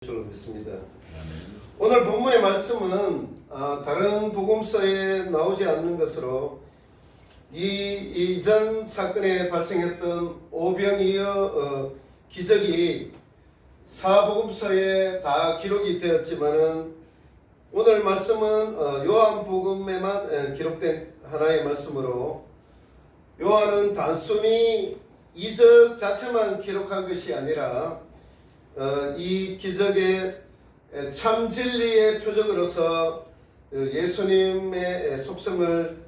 줄로 믿습니다. 오늘 본문의 말씀은 다른 복음서에 나오지 않는 것으로 이전 사건에 발생했던 오병이어 기적이 사복음서에 다 기록이 되었지만은 오늘 말씀은 요한복음에만 기록된 하나의 말씀으로 요한은 단순히 이적 자체만 기록한 것이 아니라 이 기적의 참 진리의 표적으로서 예수님의 속성을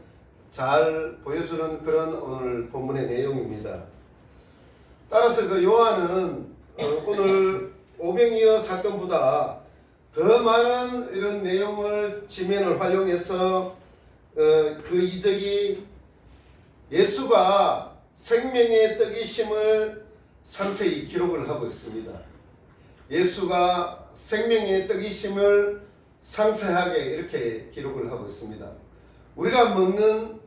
잘 보여주는 그런 오늘 본문의 내용입니다. 따라서 그 요한은 오늘 오병이어 사건보다 더 많은 이런 내용을 지면을 활용해서 그 이적이 예수가 생명의 떡이심을 상세히 기록을 하고 있습니다. 예수가 생명의 떡이심을 상세하게 이렇게 기록을 하고 있습니다. 우리가 먹는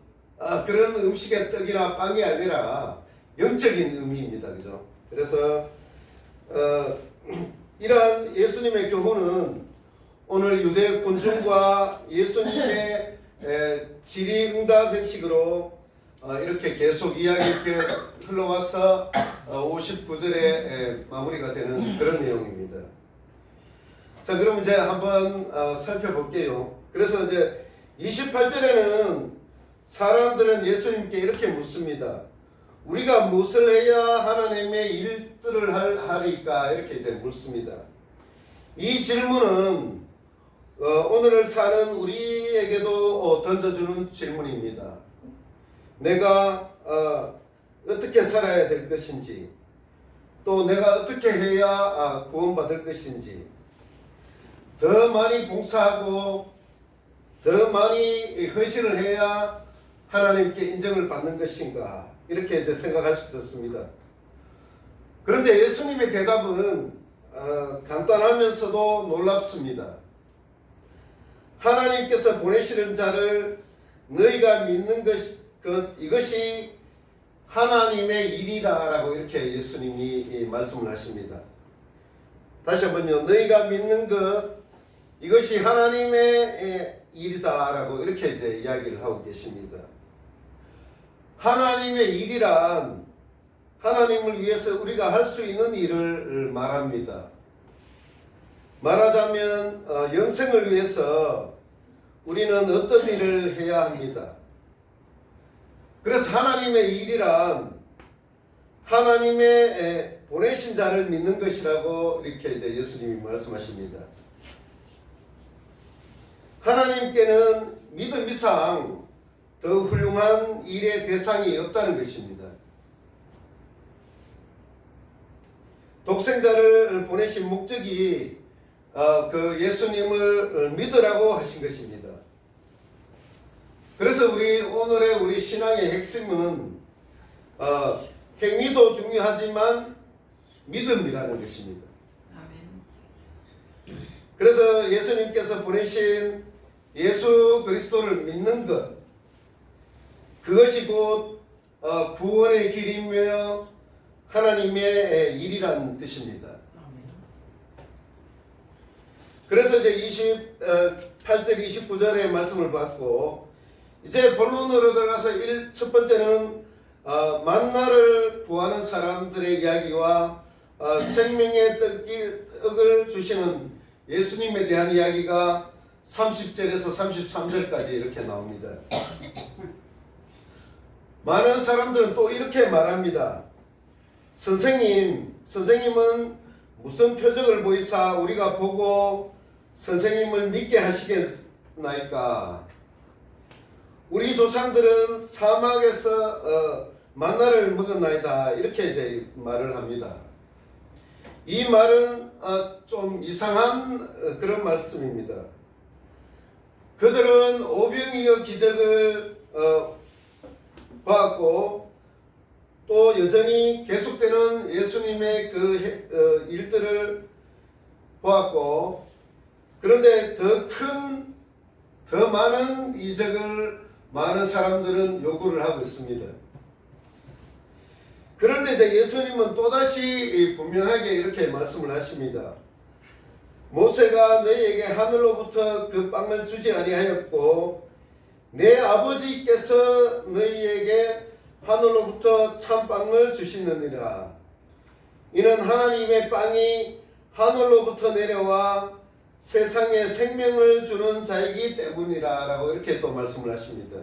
그런 음식의 떡이나 빵이 아니라 영적인 의미입니다. 그죠? 그래서 이러한 예수님의 교훈은 오늘 유대 군중과 예수님의 질의응답 형식으로 이렇게 계속 이야기가 흘러와서 59절에 마무리가 되는 그런 내용입니다. 자, 그럼 이제 한번 살펴볼게요. 그래서 이제 28절에는 사람들은 예수님께 이렇게 묻습니다. 우리가 무엇을 해야 하나님의 일들을 하리까? 이렇게 이제 묻습니다. 이 질문은 오늘을 사는 우리에게도 던져주는 질문입니다. 내가 어떻게 살아야 될 것인지, 또 내가 어떻게 해야 구원받을 것인지, 더 많이 봉사하고 더 많이 헌신을 해야 하나님께 인정을 받는 것인가, 이렇게 이제 생각할 수도 있습니다. 그런데 예수님의 대답은 간단하면서도 놀랍습니다. 하나님께서 보내시는 자를 너희가 믿는 이것이 하나님의 일이라라고 이렇게 예수님이 말씀을 하십니다. 다시 한번요. 너희가 믿는 것, 이것이 하나님의 일이다라고 이렇게 이제 이야기를 하고 계십니다. 하나님의 일이란 하나님을 위해서 우리가 할 수 있는 일을 말합니다. 말하자면 영생을 위해서 우리는 어떤 일을 해야 합니다. 그래서 하나님의 일이란 하나님의 보내신 자를 믿는 것이라고 이렇게 이제 예수님이 말씀하십니다. 하나님께는 믿음 이상 더 훌륭한 일의 대상이 없다는 것입니다. 독생자를 보내신 목적이 그 예수님을 믿으라고 하신 것입니다. 그래서 우리 신앙의 핵심은 행위도 중요하지만 믿음이라는 것입니다. 아멘. 그래서 예수님께서 보내신 예수 그리스도를 믿는 것, 그것이 곧 구원의 길이며 하나님의 일이라는 뜻입니다. 그래서 이제 28절 29절의 말씀을 받고 이제 본론으로 들어가서 첫 번째는 만나를 구하는 사람들의 이야기와 생명의 떡을 주시는 예수님에 대한 이야기가 30절에서 33절까지 이렇게 나옵니다. 많은 사람들은 또 이렇게 말합니다. 선생님은 무슨 표적을 보이사 우리가 보고 선생님을 믿게 하시겠나이까? 우리 조상들은 사막에서 만나를 먹었나이다. 이렇게 이제 말을 합니다. 이 말은 좀 이상한 그런 말씀입니다. 그들은 오병이어 기적을 보았고 또 여전히 계속되는 예수님의 그 일들을 보았고, 그런데 더 많은 이적을 많은 사람들은 요구를 하고 있습니다. 그런데 이제 예수님은 또다시 분명하게 이렇게 말씀을 하십니다. 모세가 너희에게 하늘로부터 그 빵을 주지 아니하였고 내 아버지께서 너희에게 하늘로부터 참빵을 주시느니라. 이는 하나님의 빵이 하늘로부터 내려와 세상에 생명을 주는 자이기 때문이라 라고 이렇게 또 말씀을 하십니다.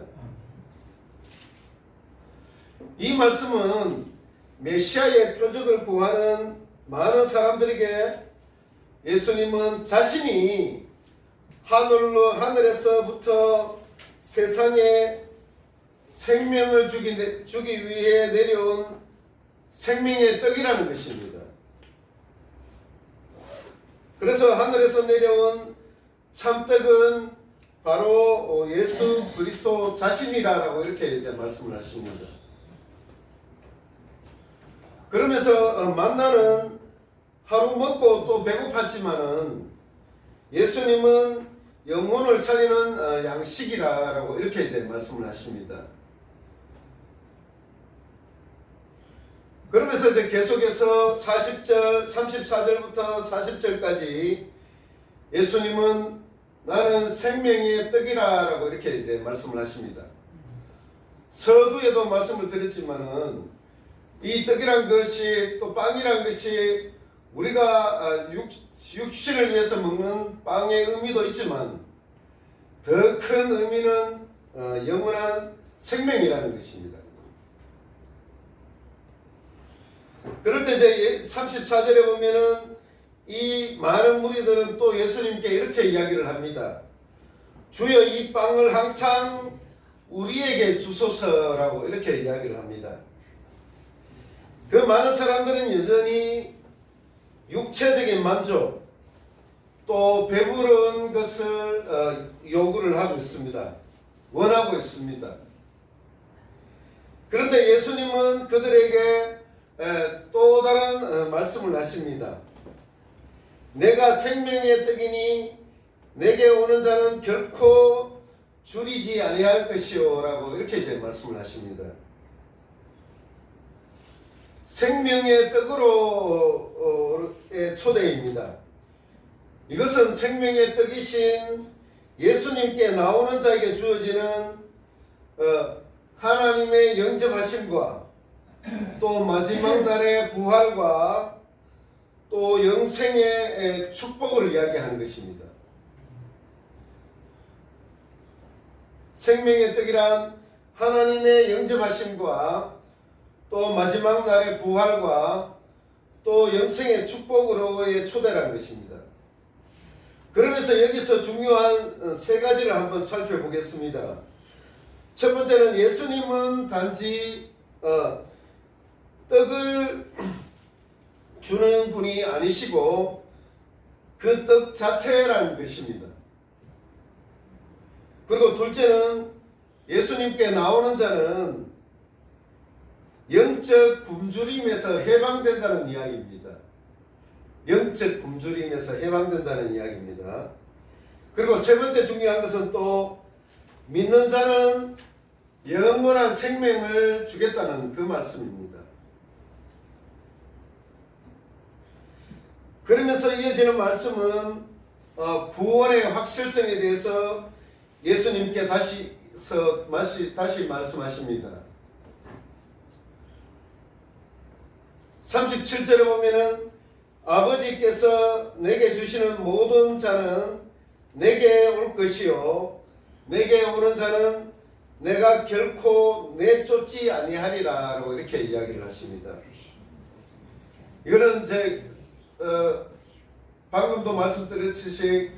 이 말씀은 메시아의 표적을 구하는 많은 사람들에게 예수님은 자신이 하늘에서부터 세상에 생명을 주기 위해 내려온 생명의 떡이라는 것입니다. 그래서 하늘에서 내려온 참떡은 바로 예수 그리스도 자신이라고 이렇게 이제 말씀을 하십니다. 그러면서 만나는 하루 먹고 또 배고팠지만은 예수님은 영혼을 살리는 양식이라고 이렇게 이제 말씀을 하십니다. 그러면서 이제 계속해서 34절부터 40절까지 예수님은 나는 생명의 떡이라고 이렇게 이제 말씀을 하십니다. 서두에도 말씀을 드렸지만은 이 떡이란 것이 또 빵이란 것이 우리가 육신을 위해서 먹는 빵의 의미도 있지만 더 큰 의미는 영원한 생명이라는 것입니다. 그럴 때 이제 34절에 보면은 이 많은 무리들은 또 예수님께 이렇게 이야기를 합니다. 주여 이 빵을 항상 우리에게 주소서라고 이렇게 이야기를 합니다. 그 많은 사람들은 여전히 육체적인 만족 또 배부른 것을 요구를 하고 있습니다. 원하고 있습니다. 그런데 예수님은 그들에게 또 다른 말씀을 하십니다. 내가 생명의 떡이니 내게 오는 자는 결코 줄이지 아니할 것이요 라고 이렇게 이제 말씀을 하십니다. 생명의 떡으로의 초대입니다. 이것은 생명의 떡이신 예수님께 나오는 자에게 주어지는 하나님의 영접하심과 또 마지막 날의 부활과 또 영생의 축복을 이야기하는 것입니다. 생명의 떡이란 하나님의 영접하심과 또 마지막 날의 부활과 또 영생의 축복으로의 초대라는 것입니다. 그러면서 여기서 중요한 세 가지를 한번 살펴보겠습니다. 첫 번째는 예수님은 단지 떡을 주는 분이 아니시고 그 떡 자체라는 것입니다. 그리고 둘째는 예수님께 나오는 자는 영적 굶주림에서 해방된다는 이야기입니다. 영적 굶주림에서 해방된다는 이야기입니다. 그리고 세 번째 중요한 것은 또 믿는 자는 영원한 생명을 주겠다는 그 말씀입니다. 그러면서 이어지는 말씀은 구원의 확실성에 대해서 예수님께 다시 말씀하십니다. 37절에 보면은 아버지께서 내게 주시는 모든 자는 내게 올 것이요 내게 오는 자는 내가 결코 내쫓지 아니하리라 라고 이렇게 이야기를 하십니다. 이거는 방금도 말씀드렸듯이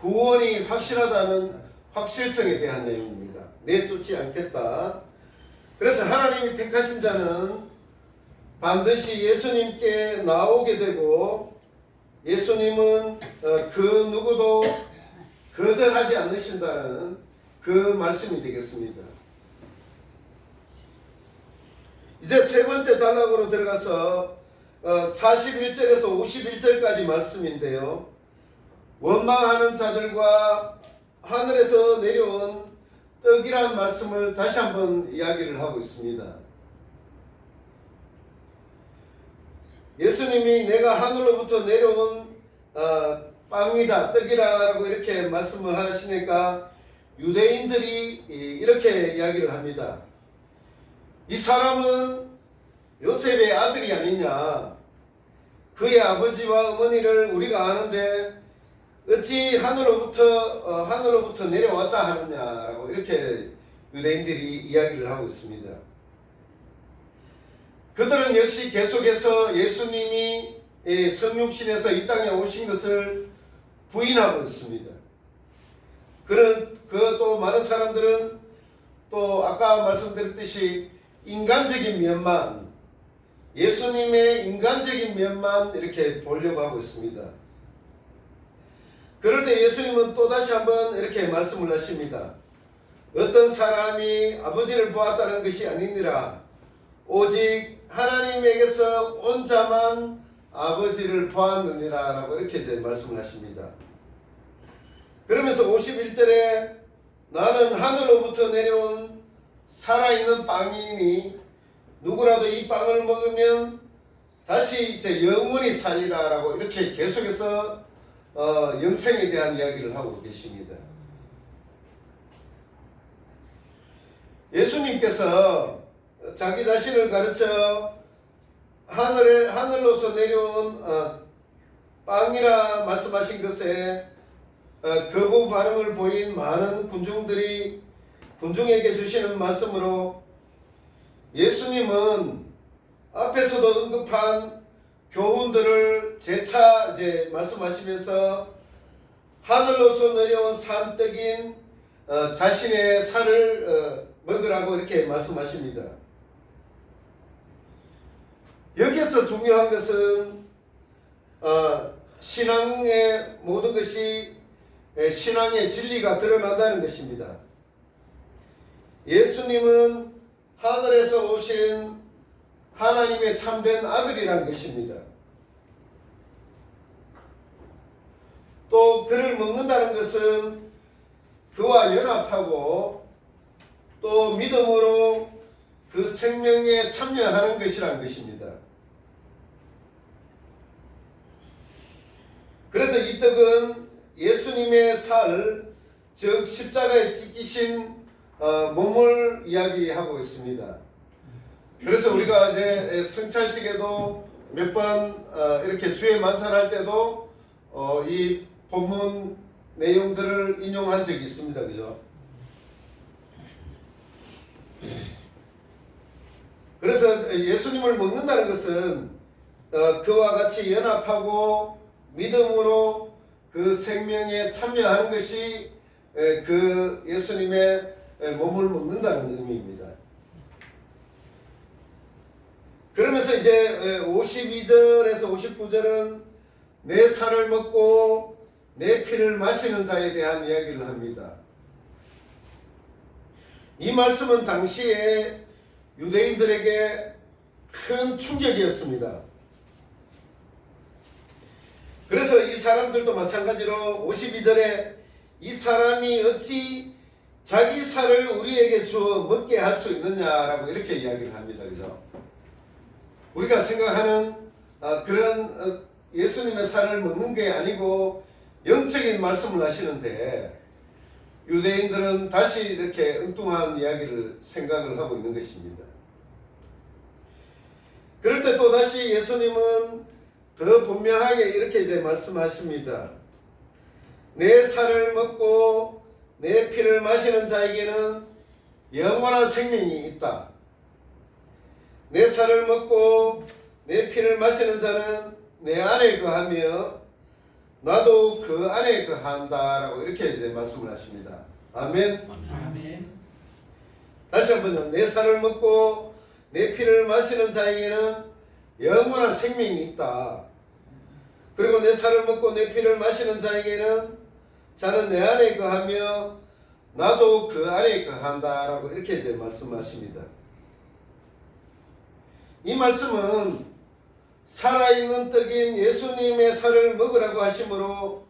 구원이 확실하다는 확실성에 대한 내용입니다. 내쫓지 않겠다. 그래서 하나님이 택하신 자는 반드시 예수님께 나오게 되고 예수님은 그 누구도 거절하지 않으신다는 그 말씀이 되겠습니다. 이제 세 번째 단락으로 들어가서 41절에서 51절까지 말씀인데요. 원망하는 자들과 하늘에서 내려온 떡이란 말씀을 다시 한번 이야기를 하고 있습니다. 예수님이 내가 하늘로부터 내려온 빵이다, 떡이라고 이렇게 말씀을 하시니까 유대인들이 이렇게 이야기를 합니다. 이 사람은 요셉의 아들이 아니냐? 그의 아버지와 어머니를 우리가 아는데 어찌 하늘로부터 내려왔다 하느냐라고 이렇게 유대인들이 이야기를 하고 있습니다. 그들은 역시 계속해서 예수님이 성육신에서 이 땅에 오신 것을 부인하고 있습니다. 또 많은 사람들은 또 아까 말씀드렸듯이 인간적인 면만, 예수님의 인간적인 면만 이렇게 보려고 하고 있습니다. 그럴 때 예수님은 또다시 한번 이렇게 말씀을 하십니다. 어떤 사람이 아버지를 보았다는 것이 아니니라 오직 하나님에게서 온 자만 아버지를 보았느니라 라고 이렇게 이제 말씀을 하십니다. 그러면서 51절에 나는 하늘로부터 내려온 살아있는 빵이니 누구라도 이 빵을 먹으면 다시 이제 영원히 살리라 라고 이렇게 계속해서 영생에 대한 이야기를 하고 계십니다. 예수님께서 자기 자신을 가르쳐 하늘로서 내려온 빵이라 말씀하신 것에 거부 반응을 보인 많은 군중에게 주시는 말씀으로 예수님은 앞에서도 언급한 교훈들을 재차 이제 말씀하시면서 하늘로서 내려온 산떡인 자신의 살을 먹으라고 이렇게 말씀하십니다. 여기에서 중요한 것은 신앙의 모든 것이 신앙의 진리가 드러난다는 것입니다. 예수님은 하늘에서 오신 하나님의 참된 아들이란 것입니다. 또 그를 먹는다는 것은 그와 연합하고 또 믿음으로 그 생명에 참여하는 것이라는 것입니다. 그래서 이 떡은 예수님의 살, 즉 십자가에 찢기신 몸을 이야기하고 있습니다. 그래서 우리가 이제 성찬식에도 몇 번 이렇게 주의 만찬할 때도 이 본문 내용들을 인용한 적이 있습니다. 그죠? 그래서 예수님을 먹는다는 것은 그와 같이 연합하고 믿음으로 그 생명에 참여하는 것이 그 예수님의 몸을 먹는다는 의미입니다. 그러면서 이제 52절에서 59절은 내 살을 먹고 내 피를 마시는 자에 대한 이야기를 합니다. 이 말씀은 당시에 유대인들에게 큰 충격이었습니다. 그래서 이 사람들도 마찬가지로 52절에 이 사람이 어찌 자기 살을 우리에게 주어 먹게 할 수 있느냐라고 이렇게 이야기를 합니다. 그죠? 우리가 생각하는 그런 예수님의 살을 먹는 게 아니고 영적인 말씀을 하시는데 유대인들은 다시 이렇게 엉뚱한 이야기를 생각을 하고 있는 것입니다. 그럴 때 또 다시 예수님은 더 분명하게 이렇게 이제 말씀하십니다. 내 살을 먹고 내 피를 마시는 자에게는 영원한 생명이 있다. 내 살을 먹고 내 피를 마시는 자는 내 안에 거하며 나도 그 안에 거한다라고 이렇게 이제 말씀을 하십니다. 아멘. 아멘. 다시 한번요. 내 살을 먹고 내 피를 마시는 자에게는 영원한 생명이 있다. 그리고 내 살을 먹고 내 피를 마시는 자에게는 자는 내 안에 거하며 나도 그 안에 거한다라고 이렇게 이제 말씀하십니다. 이 말씀은 살아있는 떡인 예수님의 살을 먹으라고 하심으로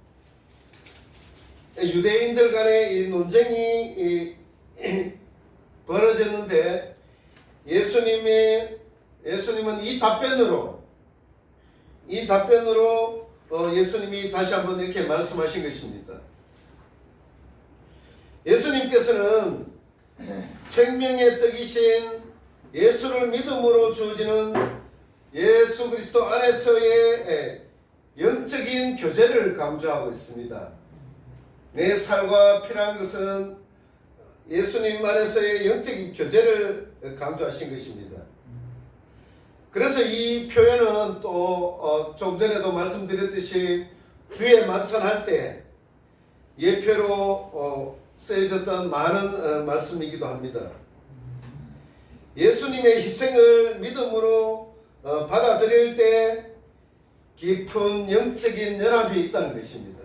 유대인들 간의 이 논쟁이 벌어졌는데 예수님은 이 답변으로 예수님이 다시 한번 이렇게 말씀하신 것입니다. 예수님께서는 생명의 떡이신 예수를 믿음으로 주어지는 예수 그리스도 안에서의 영적인 교제를 강조하고 있습니다. 내 살과 필요한 것은 예수님 안에서의 영적인 교제를 강조하신 것입니다. 그래서 이 표현은 또 좀 전에도 말씀드렸듯이 주의 만찬할 때 예표로 쓰여졌던 많은 말씀이기도 합니다. 예수님의 희생을 믿음으로 받아들일 때 깊은 영적인 연합이 있다는 것입니다.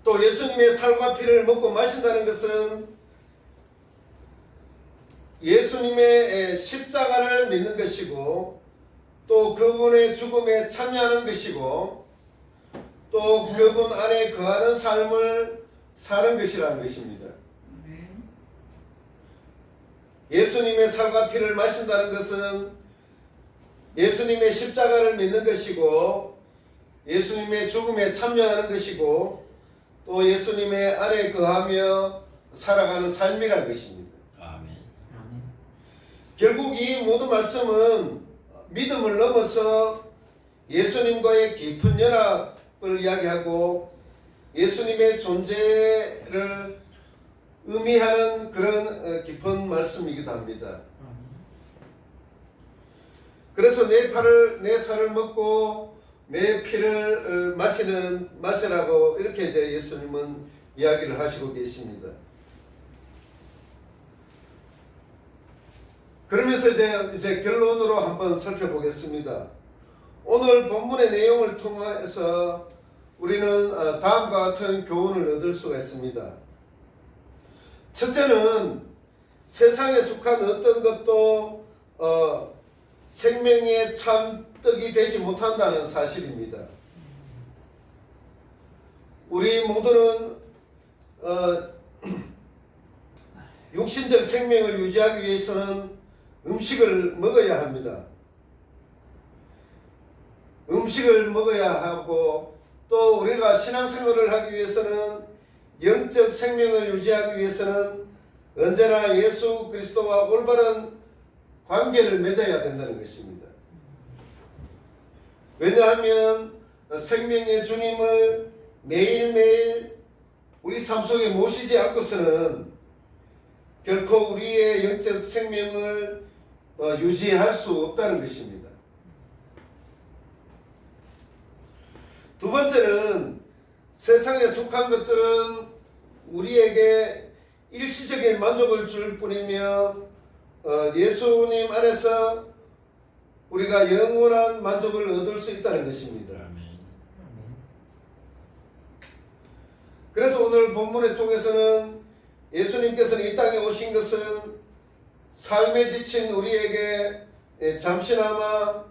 또 예수님의 살과 피를 먹고 마신다는 것은 예수님의 십자가를 믿는 것이고 또 그분의 죽음에 참여하는 것이고 또 그분 안에 거하는 삶을 사는 것이라는 것입니다. 예수님의 살과 피를 마신다는 것은 예수님의 십자가를 믿는 것이고 예수님의 죽음에 참여하는 것이고 또 예수님의 안에 거하며 살아가는 삶이라는 것입니다. 아멘. 결국 이 모든 말씀은 믿음을 넘어서 예수님과의 깊은 연합을 이야기하고 예수님의 존재를 의미하는 그런 깊은 말씀이기도 합니다. 그래서 내 살을 먹고 내 피를 마시라고 이렇게 이제 예수님은 이야기를 하시고 계십니다. 그러면서 이제 결론으로 한번 살펴보겠습니다. 오늘 본문의 내용을 통해서 우리는 다음과 같은 교훈을 얻을 수가 있습니다. 첫째는 세상에 속한 어떤 것도 생명의 참 떡이 되지 못한다는 사실입니다. 우리 모두는 육신적 생명을 유지하기 위해서는 음식을 먹어야 합니다. 음식을 먹어야 하고 또 우리가 신앙생활을 하기 위해서는 영적 생명을 유지하기 위해서는 언제나 예수 그리스도와 올바른 관계를 맺어야 된다는 것입니다. 왜냐하면 생명의 주님을 매일매일 우리 삶 속에 모시지 않고서는 결코 우리의 영적 생명을 유지할 수 없다는 것입니다. 두 번째는 세상에 속한 것들은 우리에게 일시적인 만족을 줄 뿐이며 예수님 안에서 우리가 영원한 만족을 얻을 수 있다는 것입니다. 그래서 오늘 본문을 통해서는 예수님께서는 이 땅에 오신 것은 삶에 지친 우리에게 잠시나마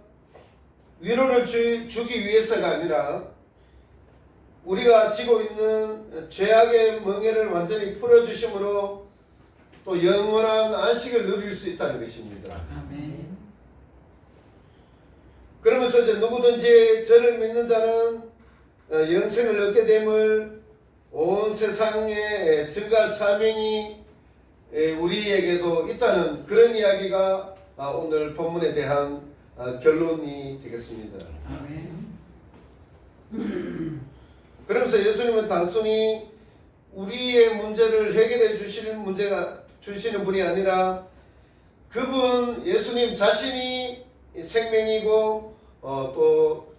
위로를 주기 위해서가 아니라 우리가 지고 있는 죄악의 멍에를 완전히 풀어주심으로 또 영원한 안식을 누릴 수 있다는 것입니다. 아멘. 그러면서 이제 누구든지 저를 믿는 자는 영생을 얻게 됨을 온 세상에 증가할 사명이 우리에게도 있다는 그런 이야기가 오늘 본문에 대한 결론이 되겠습니다. 아멘. 그러면서 예수님은 단순히 우리의 문제를 해결해 주시는 분이 아니라 그분 예수님 자신이 생명이고 또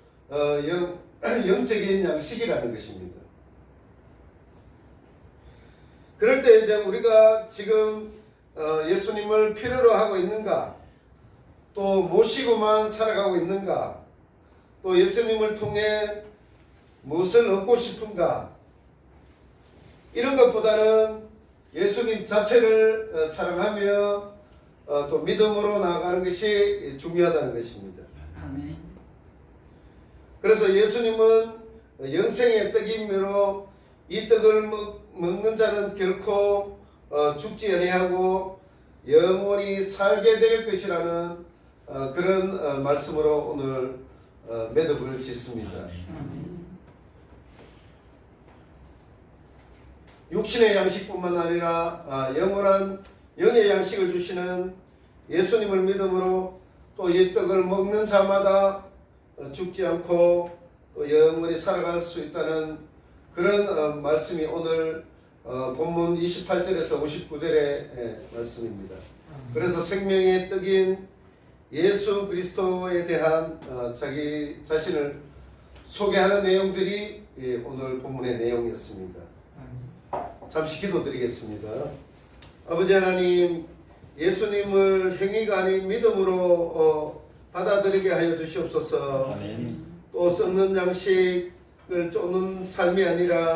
영적인 양식이라는 것입니다. 그럴 때 이제 우리가 지금 예수님을 필요로 하고 있는가, 또 모시고만 살아가고 있는가, 또 예수님을 통해 무엇을 얻고 싶은가, 이런 것보다는 예수님 자체를 사랑하며 또 믿음으로 나아가는 것이 중요하다는 것입니다. 아멘. 그래서 예수님은 영생의 떡이므로 이 떡을 먹는 자는 결코 죽지 아니하고 영원히 살게 될 것이라는 그런 말씀으로 오늘 매듭을 짓습니다. 육신의 양식뿐만 아니라 영원한 영의 양식을 주시는 예수님을 믿음으로 또 이 떡을 먹는 자마다 죽지 않고 또 영원히 살아갈 수 있다는 그런 말씀이 오늘 본문 28절에서 59절의 말씀입니다. 그래서 생명의 떡인 예수 그리스도에 대한 자기 자신을 소개하는 내용들이 오늘 본문의 내용이었습니다. 잠시 기도드리겠습니다. 아버지 하나님, 예수님을 행위가 아닌 믿음으로 받아들이게 하여 주시옵소서. 아멘. 또 썩는 양식을 쫓는 삶이 아니라